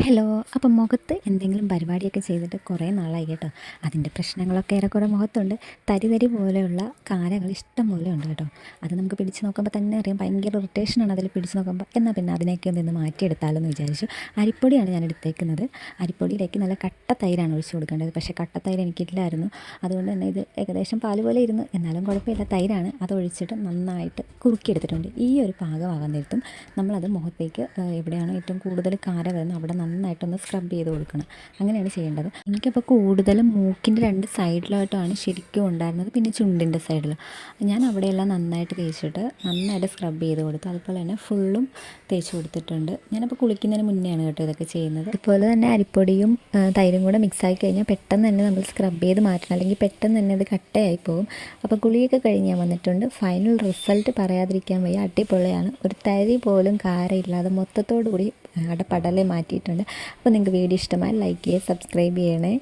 Hello. അപ്പം മുഖത്ത് എന്തെങ്കിലും പരിപാടിയൊക്കെ ചെയ്തിട്ട് കുറേ നാളായി കേട്ടോ. അതിൻ്റെ പ്രശ്നങ്ങളൊക്കെ ഏറെക്കുറെ മുഖത്തുണ്ട്. തരി തരി പോലെയുള്ള കാരകൾ ഇഷ്ടം പോലെ ഉണ്ട് കേട്ടോ. അത് നമുക്ക് പിടിച്ച് നോക്കുമ്പോൾ തന്നെ അറിയാം, ഭയങ്കര ഇറിറ്റേഷനാണ് അതിൽ പിടിച്ച് നോക്കുമ്പോൾ. എന്നാൽ പിന്നെ അതിനെയൊക്കെ ഒന്ന് മാറ്റിയെടുത്താലോ എന്ന് വിചാരിച്ചു. അരിപ്പൊടിയാണ് ഞാൻ എടുത്തേക്കുന്നത്. അരിപ്പൊടിയിലേക്ക് നല്ല കട്ട തൈരാണ് ഒഴിച്ച് കൊടുക്കേണ്ടത്. പക്ഷേ കട്ട തൈര് എനിക്കില്ലായിരുന്നു. അതുകൊണ്ട് തന്നെ ഇത് ഏകദേശം പാല് പോലെ ഇരുന്നു. എന്നാലും കുഴപ്പമില്ല, തൈരാണ്. അതൊഴിച്ചിട്ട് നന്നായിട്ട് കുറുക്കിയെടുത്തിട്ടുണ്ട്. ഈ ഒരു പാകമാകാൻ നേരത്തും നമ്മളത് മുഖത്തേക്ക് എവിടെയാണോ ഏറ്റവും കൂടുതൽ കാര വരുന്നത് അവിടെ നന്നായിട്ടൊന്ന് സ്ക്രബ് ചെയ്ത് കൊടുക്കണം. അങ്ങനെയാണ് ചെയ്യേണ്ടത്. എനിക്കപ്പോൾ കൂടുതലും മൂക്കിൻ്റെ രണ്ട് സൈഡിലായിട്ടാണ് ശരിക്കും ഉണ്ടായിരുന്നത്, പിന്നെ ചുണ്ടിൻ്റെ സൈഡിൽ. ഞാൻ അവിടെയെല്ലാം നന്നായിട്ട് തേച്ചിട്ട് നന്നായിട്ട് സ്ക്രബ് ചെയ്ത് കൊടുത്തു. അതുപോലെ തന്നെ ഫുള്ളും തേച്ച് കൊടുത്തിട്ടുണ്ട്. ഞാനപ്പോൾ കുളിക്കുന്നതിന് മുന്നെയാണ് കേട്ടോ ഇതൊക്കെ ചെയ്യുന്നത്. അതുപോലെ തന്നെ അരിപ്പൊടിയും തൈരും കൂടെ മിക്സായി കഴിഞ്ഞാൽ പെട്ടെന്ന് തന്നെ നമ്മൾ സ്ക്രബ് ചെയ്ത് മാറ്റണം, അല്ലെങ്കിൽ പെട്ടെന്ന് തന്നെ അത് കട്ടയായി പോകും. അപ്പോൾ കുളിയൊക്കെ കഴിഞ്ഞ് ഞാൻ വന്നിട്ടുണ്ട്. ഫൈനൽ റിസൾട്ട് പറയാതിരിക്കാൻ വയ്യ, അടിപൊളിയാണ്. ഒരു തരി പോലും കാരയില്ലാതെ മൊത്തത്തോടു കൂടി അവിടെ പടലെ മാറ്റിയിട്ടുണ്ട്. അപ്പോൾ നിങ്ങൾക്ക് വീഡിയോ ഇഷ്ടമായി ലൈക്ക് ചെയ്യുക, സബ്സ്ക്രൈബ് ചെയ്യണേ.